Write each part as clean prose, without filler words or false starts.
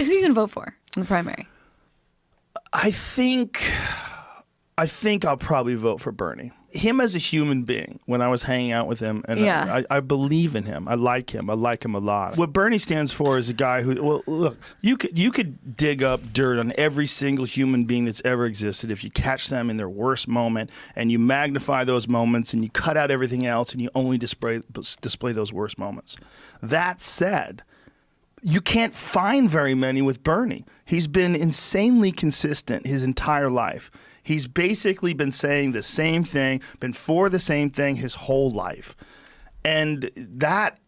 Who are you going to vote for in the primary? I think I'll probably vote for Bernie. Him as a human being, when I was hanging out with him, and I believe in him. I like him a lot. What Bernie stands for is a guy who, well, look, you could dig up dirt on every single human being that's ever existed if you catch them in their worst moment, and you magnify those moments, and you cut out everything else, and you only display those worst moments. That said, you can't find very many with Bernie. He's been insanely consistent his entire life. He's basically been saying the same thing, been for the same thing his whole life. And that,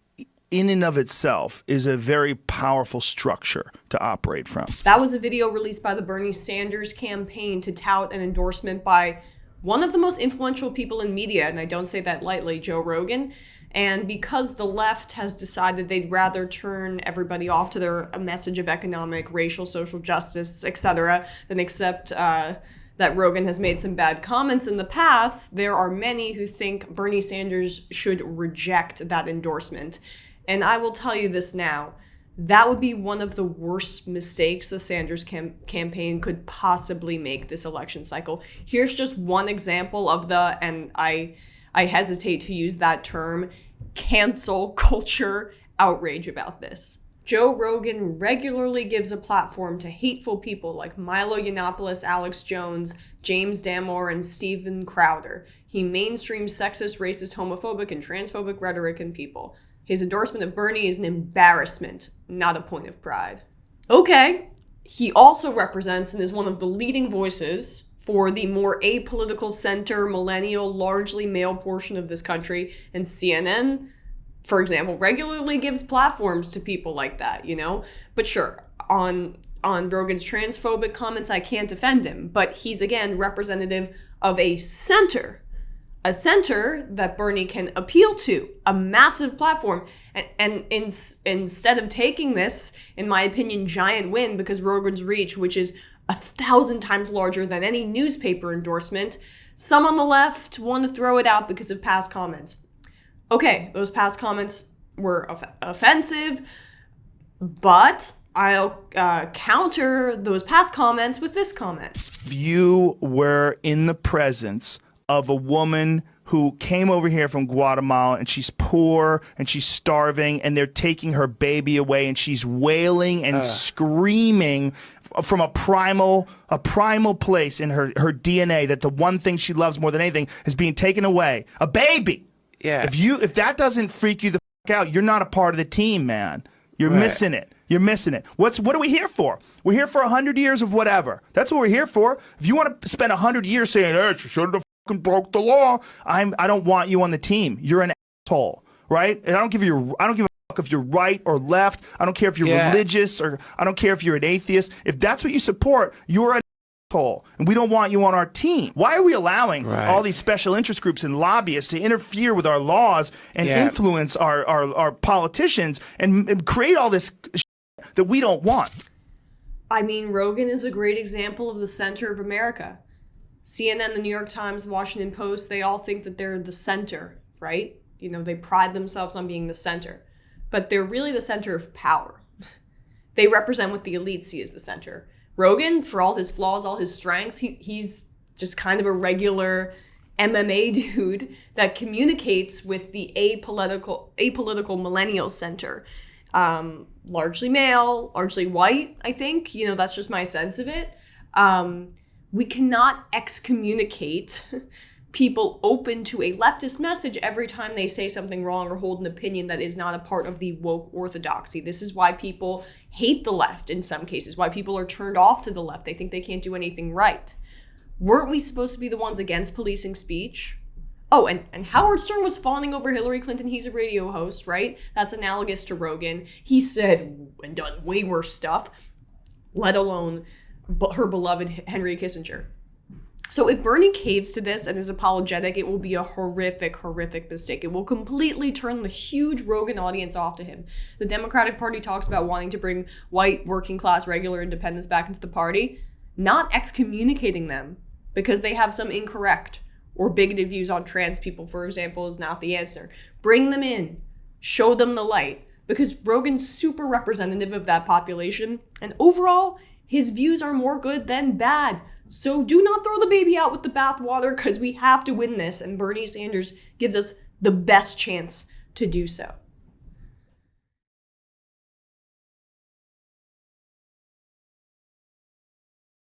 in and of itself, is a very powerful structure to operate from. That was a video released by the Bernie Sanders campaign to tout an endorsement by one of the most influential people in media, and I don't say that lightly, Joe Rogan. And because the left has decided they'd rather turn everybody off to their message of economic, racial, social justice, etc., than accept that Rogan has made some bad comments in the past, there are many who think Bernie Sanders should reject that endorsement. And I will tell you this now, that would be one of the worst mistakes the Sanders campaign could possibly make this election cycle. Here's just one example of and I hesitate to use that term, cancel culture outrage about this. Joe Rogan regularly gives a platform to hateful people like Milo Yiannopoulos, Alex Jones, James Damore, and Steven Crowder. He mainstreams sexist, racist, homophobic, and transphobic rhetoric in people. His endorsement of Bernie is an embarrassment, not a point of pride. Okay, he also represents and is one of the leading voices for the more apolitical center, millennial, largely male portion of this country, and CNN, for example, regularly gives platforms to people like that, you know? But sure, on Rogan's transphobic comments, I can't defend him, but he's, again, representative of a center that Bernie can appeal to, a massive platform. And instead of taking this, in my opinion, giant win, because Rogan's reach, which is 1,000 times larger than any newspaper endorsement, some on the left want to throw it out because of past comments. Okay, those past comments were offensive, but I'll counter those past comments with this comment. If you were in the presence of a woman who came over here from Guatemala and she's poor and she's starving and they're taking her baby away and she's wailing and screaming from a primal place in her DNA that the one thing she loves more than anything is being taken away. A baby. Yeah. If that doesn't freak you the fuck out, you're not a part of the team, man. You're missing it. You're missing it. What are we here for? We're here for 100 years of whatever. That's what we're here for. If you want to spend 100 years saying, hey, she should have fucking broke the law, I don't want you on the team. You're an asshole, right? And I don't give a fuck if you're right or left. I don't care if you're religious, or I don't care if you're an atheist. If that's what you support, you're an asshole, and we don't want you on our team. Why are we allowing all these special interest groups and lobbyists to interfere with our laws and influence our politicians and create all this shit that we don't want? I mean, Rogan is a great example of the center of America. CNN, the New York Times, Washington Post, they all think that they're the center, right? You know, they pride themselves on being the center. But they're really the center of power. They represent what the elites see as the center. Rogan, for all his flaws, all his strengths, he's just kind of a regular MMA dude that communicates with the apolitical millennial center. Largely male, largely white, I think. You know, that's just my sense of it. We cannot excommunicate people open to a leftist message every time they say something wrong or hold an opinion that is not a part of the woke orthodoxy. This is why people hate the left in some cases, why people are turned off to the left. They think they can't do anything right. Weren't we supposed to be the ones against policing speech? Oh, and Howard Stern was fawning over Hillary Clinton. He's a radio host, right? That's analogous to Rogan. He said and done way worse stuff, let alone her beloved Henry Kissinger. So if Bernie caves to this and is apologetic, it will be a horrific, horrific mistake. It will completely turn the huge Rogan audience off to him. The Democratic Party talks about wanting to bring white, working class, regular independents back into the party, not excommunicating them because they have some incorrect or bigoted views on trans people, for example, is not the answer. Bring them in, show them the light, because Rogan's super representative of that population, and overall, his views are more good than bad. So do not throw the baby out with the bathwater, because we have to win this, and Bernie Sanders gives us the best chance to do so.